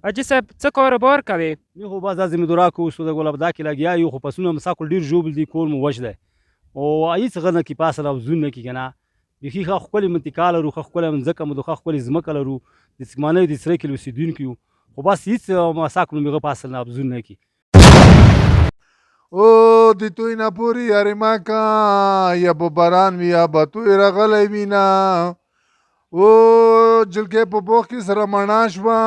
حاجي صاحب څه کاروبار کوې؟ موږ خو بس دا زمیندورا کوو اوس د ګلابدا کې لګیا یو خو فصلونه مو ساکل ډېر ژوبل دي کور مو وچ دی او هېڅ غه نه کي پاسه او زون نه کي که نه بیخي ښه ښکلې منطقه لرو ښه ښکلې مځکه مو د ښه ښکلې ځمکه لرو د څکمانۍ د سرای کلي اوسېدونکي یو خو بس هېڅ ساکل مو هغه پاسه نه ابزون نه کي او د توی نه پورې اریماکا یا به باران وي یا به توی راغلی وي نه او جلکې په بوخ کې سره مڼا شوه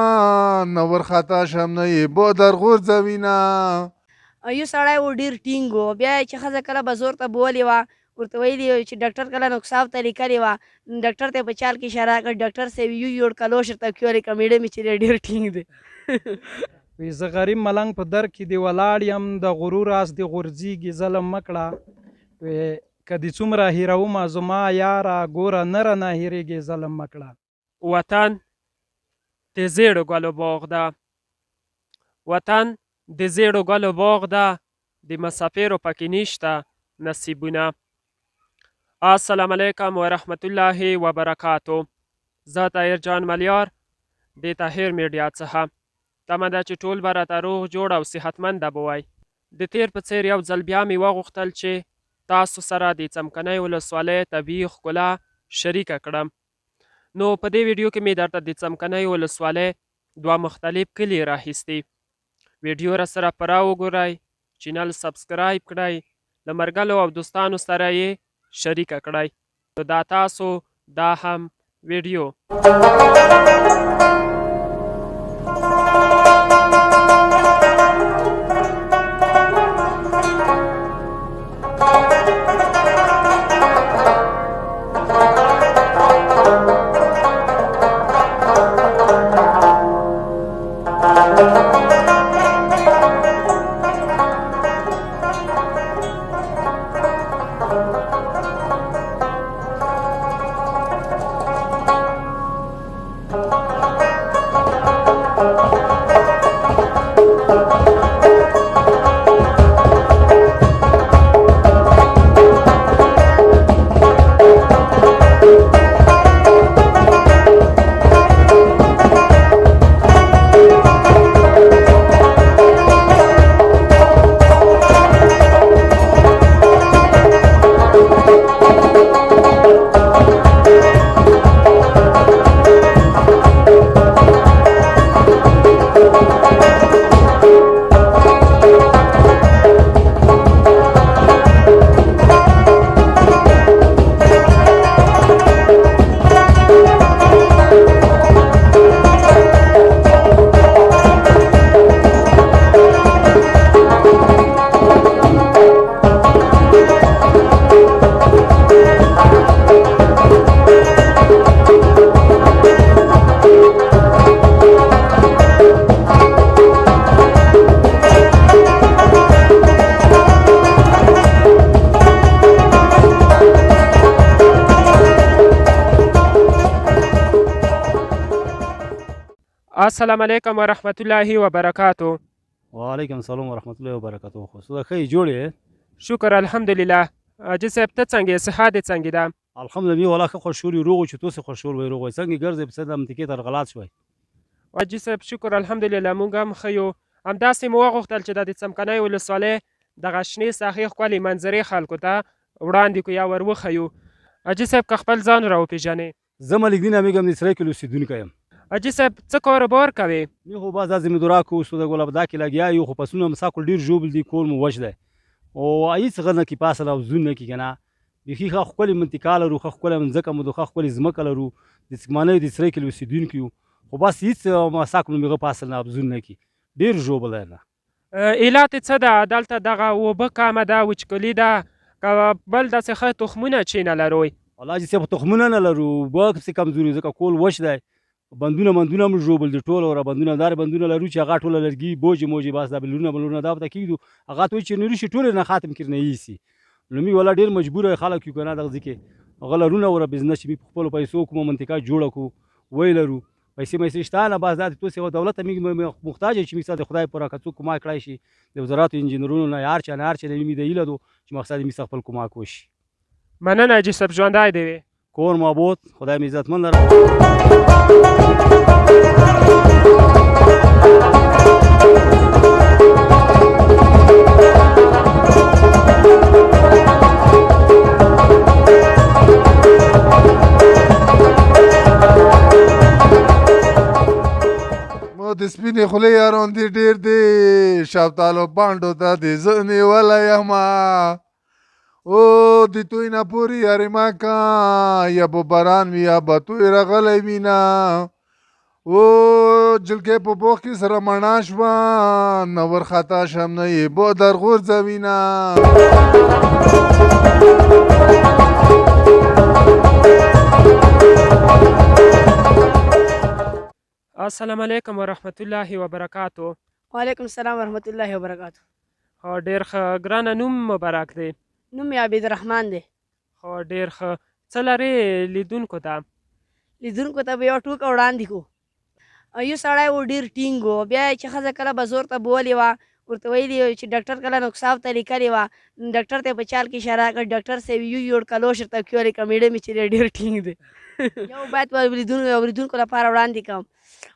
نه ورخطا شم نه یې بو درغورځوي نه یو سړی و ډېر ټینګ و بیا چې ښځه کله به زور ته بولې وه ورته ویلي چې ډاکټر کله نقصاف ته لیکلې وه ډاکټر ته یې په چال کې اشاره کړ ډاکټر صاحب یو یوړ کلوشر ته کیورې که میډه مې چې دی ډېر ټینګ دی وی زه غریب ملنګ په در کې دی ولاړ یم د غرور اس دی غورځېږي ظلم مه کړه وی که دې څومره هېرومه زما یاره ګوره نه رانه هېرېږي ظلم مه کړه وطن د زیړو ګلو باغ ده وطن د زیړو ګلو باغ ده د مسافرو پکې نشته نصیبونه السلام علیکم ورحمت الله وبرکاتو زه طاهر جان ملیار د طاهر میډیا څخه تمه ده چې ټول به راته روغ جوړ او صحتمنده به وای د تیر په څیر یو ځل بیا مې وغوښتل چې تاسو سره د څمکنۍ ولسوالۍ طبیعي ښکلا شریکه کړم نو په دې ویډیو کې مې درته د څمکنۍ ولسوالۍ دوه مختلف کلي راخیستي ویډیو را سره پوره وګورئ چینل سبسکرایب کړئ له ملګرو او دوستانو سره یې شریکه کړئ نو دا تاسو دا هم ویډیو السلام علیکم ورحمت الله وبرکاتو وعلیکم السلام ورحمت الله وبرکاتو خو څه ښه یې جوړ یې شکر الحمدلله حاجي صاحب ته څنګه یې صحت یې څنګه ده الحمدلله والا ښه خوشحال یو روغ چې تاسو خوشحال وئ روغ څنګه ګرځئ په د منطقې تر غلط شوئ حاجي صاحب شکر الحمدلله موږ هم ښه یو همداسې مو وغوښتل چې د څمکنۍ ولسوالۍ دغه شنې ساحې ښکلې منظرې خلکو ته وړاندې کړو یا ور وښیو حاجي صاحب که خپل ځان را وپېژنې زه ملک دین امیږم د سرای کلي اوسېدونکی یم حاجي صاحب څه کاروبار کوې؟ موږ خو بس دا زمیندورا کوو اوس د ګلابدا کې لګیا یو خو فصلونه مو ساکل ډېر ژوبل دي کور مو وچ دی او هېڅ غه نه کي پاسه او زون نه کي که نه بیخي ښه ښکلې منطقه لرو ښه ښکلې مځکه مو د ښه ښکلې ځمکه لرو د څکمانۍ د سرای کلي اوسېدونکي یو خو بس هېڅ ساکل مو هغه پاسه نه ابزون نه کي ډېر ژوبل دی نه علت یې څه ده دلته دغه اوبه کمه ده وچکلي ده که بل داسې ښه تخمونه چې نه لروئ والله چې صاحب تخمونه نه لرو اوبه پسې کمزوري ځکه کول وچ دی بندونه هم ژوبل دي ټول او بندونه دار بندونه لرو چې هغه ټوله لرګي بوجې موجې بس دا بلونه دا ورته کېږدو هغه ته وایي چې نوري شي ټولې نه ختم کړي نه ایسي نو موږ والا ډېر مجبوره خلک یو که نه دغه ځای کې هغه لرونه وره بزنس چې موږ په خپلو پیسو کومه منطقه جوړه کړو وی لرو پیسې مېسې شته نه بس دا د توسې دولت ته موږ محتاج یو چې موږ سره د خدای پوره که څوک کمک کړی شي د وزاراتو انجینرونو نه هر چا نه هر چا نه موږ د هیله دو چې مقصد موږ سره خپل کمک وشي مننه حاجي صاحب ژوندی دې وي کور مابود خدای مې عزتمند نو د سپینې خولې یاران دې ډېر دی شفتالو پانډو ته دې زه نیولی یمه او د توی نه پورې یارې ما کا یا به باران وي یا به توی راغلی وینه او جلکې په پوخ کې سره مڼا شوه نه ورخطا شم نه یې به در غورځوینه السلام علیکم ورحمت الله وبرکاتو. وعلیکم السلام ورحمت الله وبرکاتو. ډېر ښه ګرانه، نوم مبارک دی؟ نوم یې عبیدالرحمن دی. ډېر ښه. څه لرې لیدونکو ته؟ لیدونکو ته به یوه ټوکه وړاندې کړو. یو سړی و ډېر ټینګ و، بیا یې چې ښځه کله به زور ته بولې وه ورته ویلي چې ډاکټر کله نقصاف ته لیکلې وه، ډاکټر ته یې په چال کې اشاره کړه، ډاکټر صاحب یو یوړ کلوش ورته کیولې کړه، میډم یې چې دی ډېر ټینګ دی. یو باید اورېدونکو لپاره وړاندې کړم.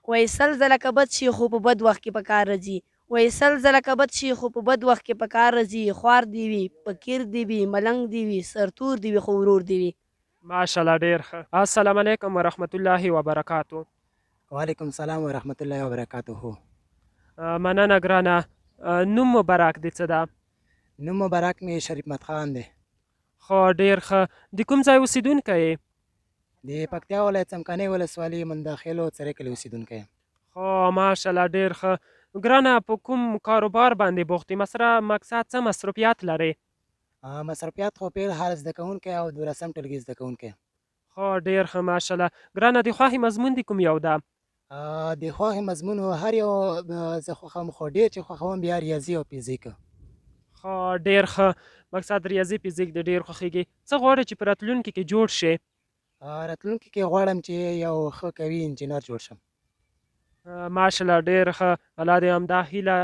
وایي سل ځله که بد شي خو په بد وخت کې په کار راځي. وایي سل ځله که بد شي خو په بد وخت کې په کار راځي. خوار دی وي، فقیر دی وي، ملنګ دی وي، سرتور دی وي خو ورور دی وي. ماشاءالله ډېر ښه. السلام علیکم ورحمت الله وبرکاتو. وعلیکم السلام ورحمت الله وبرکاته. مننه ګرانه. نوم مبارک دی څه ده؟ نوم مبارک مې شریف مت خان دی. ډېر ښه. د کوم ځای اوسېدونکی یې؟ د پکتیا ولایت څمکنۍ ولسوالي منداخیلو څرې کلي اوسېدونکی یم. ماشاءالله ډېر ښه. ګرانه په کوم کاروبار باندې بوخت یې؟ مقصد څه مصروفیات لرې؟ مصروفیات خو په حال زده کوونکی او 12م ټولګي زده کوونکی یم. ډېر ښه ماشاءالله. ګرانه د خوښې مضمون د کوم یو ده؟ د خوښې مضمون هر یو زه خوښوم، خو ډېر چې خوښوم بیا ریاضي او فزیک. ډېر ښه. مقصد ریاضي فزیک د ډېر خوښېږي. څه غواړې چې په راتلونکي کې جوړ شې؟ راتلونکي کې غواړم چې یو ښه قوي انجینر جوړ شم. ماشاءالله ډېر ښه. الله دې همدا هیله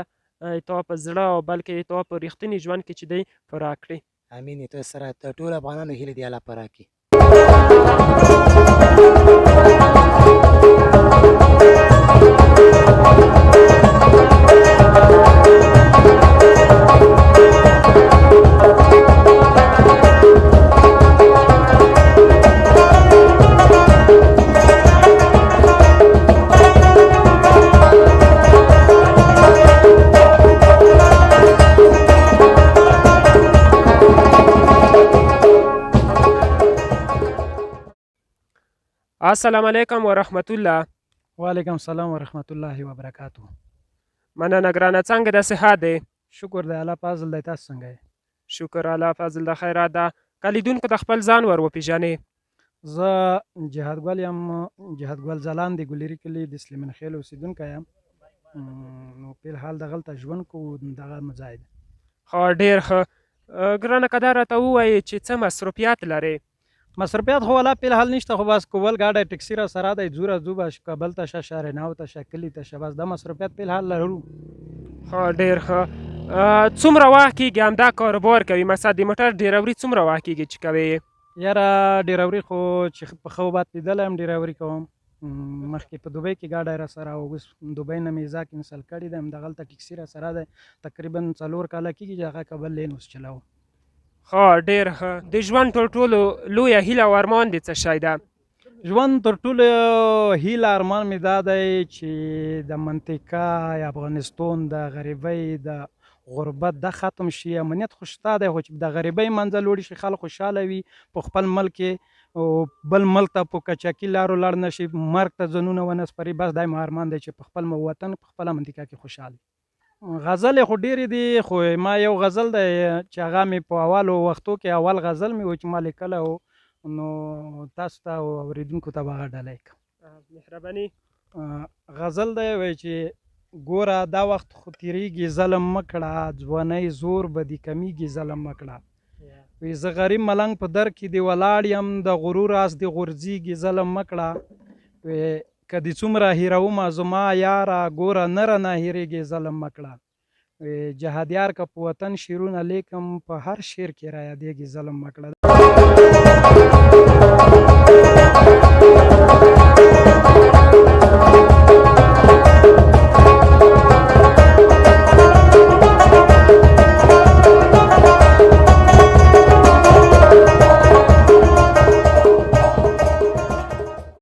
تا په زړه او بلکې تا په رښتیني ژوند کې چې دی پوره کړي. امین. تو سره د ټولو افغانانو هیلې دې الله پوره کړي. السلام علیکم ورحمت الله. وعلیکم السلام ورحمت الله وبرکاتو. مننه ګرانه. څنګه د صحت دی؟ شکر دی الله فضل دی. تاسو څنګه یې؟ شکر الله فضل د خیرات ده. که لیدونکو ته خپل ځان ور وپېژنې؟ زه جهاد ګل یم، جهاد ګل ځلان د ګلیري کلي د سلیمان خیل اوسېدونکی یم. نو په الحال دغلته ژوند کوو، دغه مو ځای دی. ډېر ښه. ګرانه که دا راته ووایې چې څه مصروفیات لرې؟ مصروفیات خو والا په الحال نشته، خو بس کول ګاډی ټکسي را سره دی، ځو راځو بس کابل ته شه، شهرناو ته شه، کلي ته شه، بس دا مصروفیات په الحال لرو. ډېر ښه. څومره وخت کېږي همدا کاروبار کوي؟ مثلا د موټر ډریوري څومره وخت کېږي چې کوې یې؟ یاره ډریوري خو چې په ښه وبات لیدلی یم ډریوري کوم. مخکې په دوبۍ کې ګاډی را سره او اوس دوبۍ نه مې ویزا کینسل کړې ده، همدغلته ټکسي را سره دی. تقریبا 4 کاله کېږي چې هغه کابل لین اوس چلوم. ډېر ښه. د ژوند تر ټولو لویه هیله او ارمان دې څه شی ده؟ ژوند تر ټولو هیله ارمان مې دا دی چې د منطقه افغانستان د غریبۍ د غربت دا ختم شي. امنیت خو شته دی، خو چې د غریبۍ منځه لوړ شي، خلک خوشحاله وي، په خپل ملک کې بل ملک ته په کچاکي لارو لاړ نه شي، مرګ ته ځانونه ونه سپري. بس دا مې ارمان دی چې په خپل وطن په خپله منطقه کې خوشحاله. غزلې خو ډېرې دي، خو ما یو غزل دی چې هغه مې په اولو وختو کې اول غزل مې و چې ما لیکلی و، نو تاسو ته او اورېدونکو ته به هغه ډالۍ کړم. مهرباني. غزل دی وایي چې ګوره دا وخت خو تېرېږي ظلم مه کړه، ځوانۍ زور به دې کمیږي ظلم مه کړه. وایي زه غریب ملنګ په در کې دې ولاړ یم، د غرور اس دې غورځېږي ظلم مه کړه. وایي که دې څومره هېرومه زما یاره، ګوره نه رانه هېرېږي ظلم مه کړه. جهادیار که په وطن شعرونه لیکم، په هر شعر کې را یادېږي ظلم مه کړه.